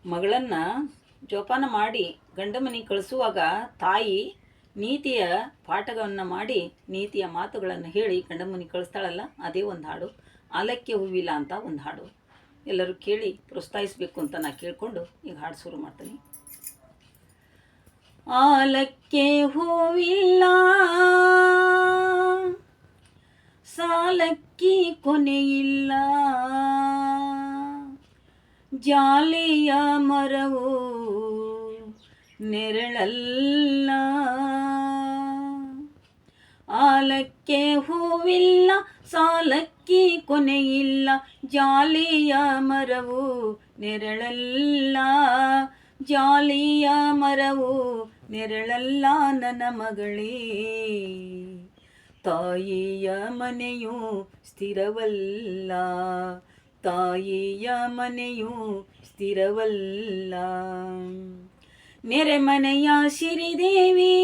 ಮಗಳನ್ನು ಜೋಪಾನ ಮಾಡಿ ಗಂಡ ಮನೆಗೆ ಕಳಿಸುವಾಗ ತಾಯಿ ನೀತಿಯ ಪಾಠವನ್ನು ಮಾಡಿ ನೀತಿಯ ಮಾತುಗಳನ್ನು ಹೇಳಿ ಗಂಡ ಮನೆಗೆ ಕಳಿಸ್ತಾಳಲ್ಲ, ಅದೇ ಒಂದು ಹಾಡು. ಆಲಕ್ಕೆ ಹೂವಿಲ್ಲ ಅಂತ ಒಂದು ಹಾಡು. ಎಲ್ಲರೂ ಕೇಳಿ ಪ್ರೋತ್ಸಾಹಿಸಬೇಕು ಅಂತ ನಾ ಕೇಳಿಕೊಂಡು ಈಗ ಹಾಡು ಶುರು ಮಾಡ್ತೀನಿ. ಆಲಕ್ಕೆ ಹೂವಿಲ್ಲ ಸಾಲಕ್ಕಿ ಕೊನೆಯಿಲ್ಲ, ಜಾಲಿಯ ಮರವು ನೆರಳಲ್ಲ. ಆಲಕ್ಕೆ ಹೂವಿಲ್ಲ ಸಾಲಕ್ಕಿ ಕೊನೆಯಿಲ್ಲ, ಜಾಲಿಯ ಮರವು ನೆರಳಲ್ಲ. ಜಾಲಿಯ ಮರವು ನೆರಳಲ್ಲ ನನ್ನ ಮಗಳೇ. ತಾಯಿಯ ಮನೆಯು ಸ್ಥಿರವಲ್ಲ, ತಾಯಿಯ ಮನೆಯು ಸ್ಥಿರವಲ್ಲ. ನೆರೆಮನೆಯ ಸಿರಿದೇವಿ,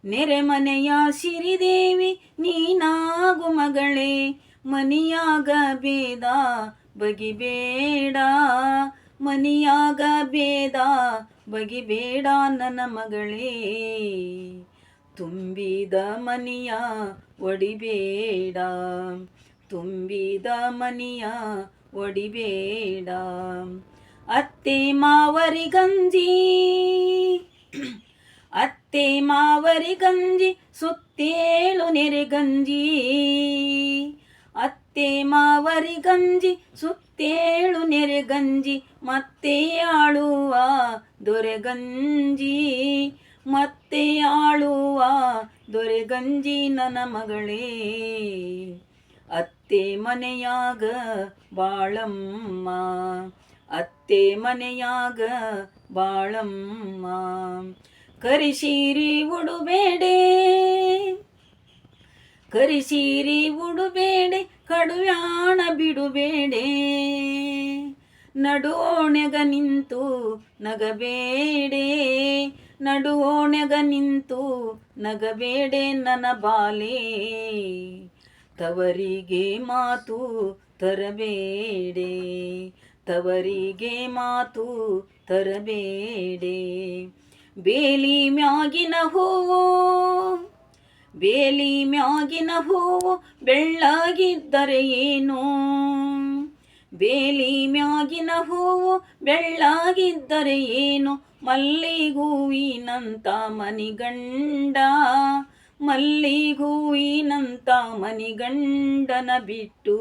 ನೆರೆಮನೆಯ ಸಿರಿದೇವಿ ನೀನಾಗು ಮಗಳೇ. ಮನಿಯಾಗ ಭೇದ ಬಗಿಬೇಡ, ಮನಿಯಾಗ ಭೇದ ಬಗಿಬೇಡ ನನ್ನ ಮಗಳೇ. ತುಂಬಿದ ಮನಿಯ ಒಡಿಬೇಡ, ತುಂಬಿದ ಮನಿಯ ಒಡಿಬೇಡ. ಅತ್ತೆ ಮಾವರಿಗಂಜಿ, ಅತ್ತೆ ಮಾವರಿಗಂಜಿ ಸುತ್ತೇಳು ನೆರೆಗಂಜಿ. ಅತ್ತೆ ಮಾವರಿಗಂಜಿ ಸುತ್ತೇಳು ನೆರೆಗಂಜಿ, ಮತ್ತೆ ಆಳುವ ದೊರೆಗಂಜಿ. ಮತ್ತೆ ಆಳುವ ದೊರೆಗಂಜಿ ನನ್ನ ಮಗಳೇ. ಅತ್ತೆ ಮನೆಯಾಗ ಬಾಳಮ್ಮ, ಅತ್ತೆ ಮನೆಯಾಗ ಬಾಳಮ್ಮ. ಕರಿಸೀರಿ ಉಡುಬೇಡೆ, ಕರಿಸೀರಿ ಉಡುಬೇಡೆ, ಕಡುವ್ಯಾಣ ಬಿಡುಬೇಡೆ. ನಡುವೋಣೆಗ ನಿಂತು ನಗಬೇಡೆ, ನಡುವೋಣೆಗ ನಿಂತು ನಗಬೇಡೆ ನನ್ನ ಬಾಲೆ. ತವರಿಗೆ ಮಾತು ತರಬೇಡೆ, ತವರಿಗೆ ಮಾತು ತರಬೇಡೆ. ಬೇಲಿ ಮ್ಯಾಗಿನ ಹೂವು, ಬೇಲಿ ಮ್ಯಾಗಿನ ಹೂವು ಬೆಳ್ಳಗಿದ್ದರೆ ಏನು. ಬೇಲಿ ಮ್ಯಾಗಿನ ಹೂವು ಬೆಳ್ಳಗಿದ್ದರೆ ಏನು. ಮಲ್ಲಿಗೂವಿನಂತ ಮನಿಗಂಡ, ಮಲ್ಲಿಗೂವಿನಂತ ಮನಿಗಂಡನ ಬಿಟ್ಟು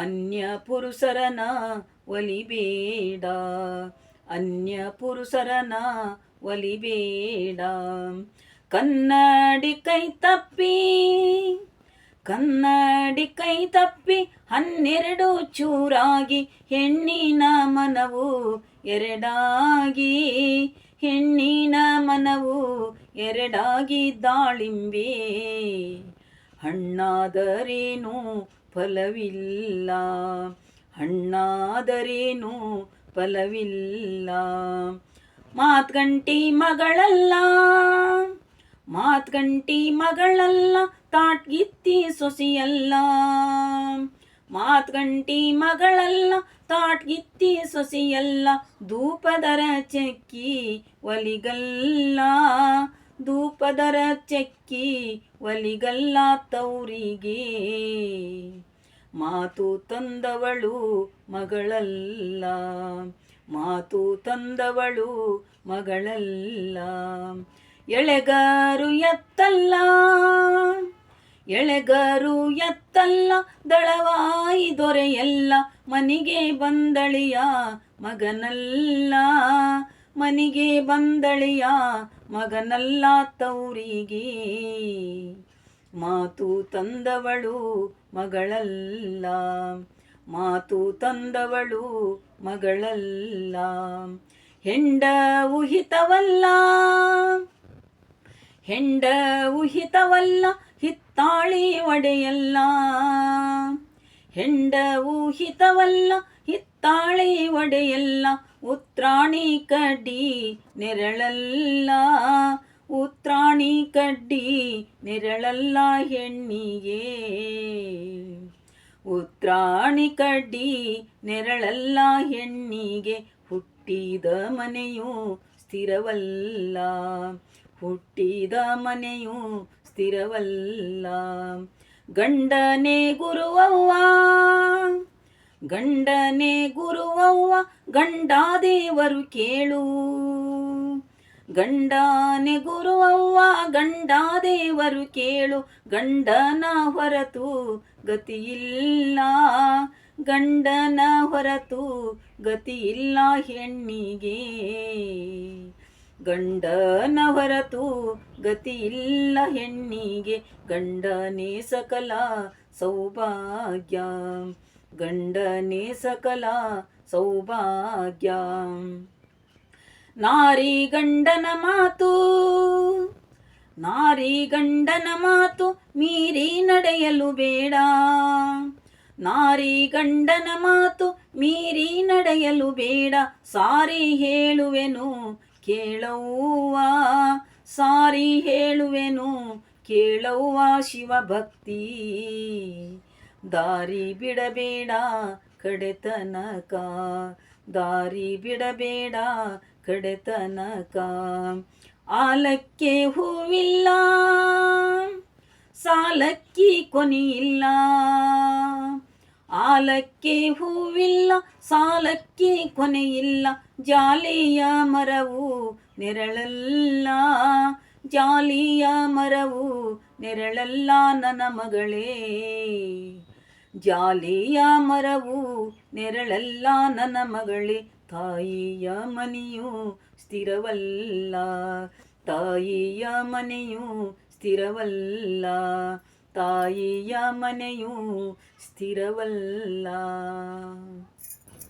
ಅನ್ಯ ಪುರುಷರನ ಒಲಿಬೇಡ, ಅನ್ಯ ಪುರುಷರನ ಒಲಿಬೇಡ. ಕನ್ನಡಿ ಕೈ ತಪ್ಪಿ, ಕನ್ನಡಿ ಕೈ ತಪ್ಪಿ 12 ಚೂರಾಗಿ, ಹೆಣ್ಣಿನ ಮನವು ಎರಡಾಗಿ, ಹೆಣ್ಣಿನ ಮನವು ಎರಡಾಗಿ. ದಾಳಿಂಬೆ ಹಣ್ಣಾದರೇನು ಫಲವಿಲ್ಲ, ಹಣ್ಣಾದರೇನು ಫಲವಿಲ್ಲ. ಮಾತ್ಗಂಟಿ ಮಗಳಲ್ಲ, ಮಾತ್ಗಂಟಿ ಮಗಳಲ್ಲ, ತಾಟ್ಗಿತ್ತಿ ಸೊಸೆಯಲ್ಲ. ಮಾತ್ಗಂಟಿ ಮಗಳಲ್ಲ, ತಾಟ್ಗಿತ್ತಿ ಸೊಸೆಯಲ್ಲ. ಧೂಪದರ ಚಕ್ಕಿ ಒಲಿಗಲ್ಲ, ಧೂಪದರ ಚಕ್ಕಿ ಒಲಿಗಲ್ಲ ತೌರಿಗೆ. ಮಾತು ತಂದವಳು ಮಗಳಲ್ಲ, ಮಾತು ತಂದವಳು ಮಗಳಲ್ಲ. ಎಳೆಗಾರು ಎತ್ತಲ್ಲ, ಎಳೆಗಾರು ಎತ್ತಲ್ಲ, ದಳವಾಯಿ ದೊರೆಯಲ್ಲ. ಮನಿಗೆ ಬಂದಳಿಯ ಮಗನಲ್ಲ, ಮನಿಗೆ ಬಂದಳಿಯ ಮಗನಲ್ಲ ತೌರಿಗೆ. ಮಾತು ತಂದವಳು ಮಗಳಲ್ಲ, ಮಾತು ತಂದವಳು ಮಗಳಲ್ಲ. ಹೆಂಡ ಉಹಿತವಲ್ಲ, ಹೆಂಡ ಉಹಿತವಲ್ಲ, ಹಿತ್ತಾಳಿ ಒಡೆಯಲ್ಲ. ಹೆಂಡ ಊಹಿತವಲ್ಲ, ಹಿತ್ತಾಳಿ ಒಡೆಯಲ್ಲ. ಉತ್ರಾಣಿ ಕಡ್ಡಿ ನೆರಳಲ್ಲ, ಉತ್ರಾಣಿ ಕಡ್ಡಿ ನೆರಳಲ್ಲ ಹೆಣ್ಣಿಗೆ. ಉತ್ರಾಣಿ ಕಡ್ಡಿ ನೆರಳಲ್ಲ ಹೆಣ್ಣಿಗೆ, ಹುಟ್ಟಿದ ಮನೆಯೂ ಸ್ಥಿರವಲ್ಲ, ಹುಟ್ಟಿದ ಮನೆಯೂ ಸ್ಥಿರವಲ್ಲ. ಗಂಡನೇ ಗುರುವವ್ವ, ಗಂಡನೇ ಗುರುವವ್ವ, ಗಂಡ ದೇವರು ಕೇಳು. ಗಂಡನೇ ಗುರುವವ್ವ, ಗಂಡ ದೇವರು ಕೇಳು. ಗಂಡನ ಹೊರತು ಗತಿಯಿಲ್ಲ, ಗಂಡನ ಹೊರತು ಗತಿಯಿಲ್ಲ ಹೆಣ್ಣಿಗೆ. ಗಂಡನ ಹೊರತು ಗತಿಯಿಲ್ಲ ಹೆಣ್ಣಿಗೆ, ಗಂಡನೇ ಸಕಲ ಸೌಭಾಗ್ಯ, ಗಂಡನೇ ಸಕಲ ಸೌಭಾಗ್ಯ. ನಾರಿ ಗಂಡನ ಮಾತು, ನಾರಿ ಗಂಡನ ಮಾತು ಮೀರಿ ನಡೆಯಲು ಬೇಡ, ನಾರಿ ಗಂಡನ ಮಾತು ಮೀರಿ ನಡೆಯಲು ಬೇಡ. ಸಾರಿ ಹೇಳುವೆನು ಕೇಳವ್ವ, ಸಾರಿ ಹೇಳುವೆನು ಕೇಳವ್ವ ಶಿವಭಕ್ತಿ. ದಾರಿ ಬಿಡಬೇಡ ಕಡೆತನಕ, ದಾರಿ ಬಿಡಬೇಡ ಕಡೆತನಕ. ಆಲಕ್ಕೆ ಹೂವಿಲ್ಲ, ಸಾಲಕ್ಕಿ ಕೊನೆಯಿಲ್ಲ, ಆಲಕ್ಕೆ ಹೂವಿಲ್ಲ, ಸಾಲಕ್ಕೆ ಕೊನೆಯಿಲ್ಲ. ಜಾಲಿಯ ಮರವು ನೆರಳಲ್ಲ, ಜಾಲಿಯ ಮರವು ನೆರಳಲ್ಲ ನನ್ನ ಮಗಳೇ. ಜಾಲಿಯ ಮರವು ನೆರಳಲ್ಲ ನನ್ನ ಮಗಳೇ. ತಾಯಿಯ ಮನೆಯು ಸ್ಥಿರವಲ್ಲ, ತಾಯಿಯ ಮನೆಯು ಸ್ಥಿರವಲ್ಲ, ತಾಯಿಯ ಮನೆಯು ಸ್ಥಿರವಲ್ಲ.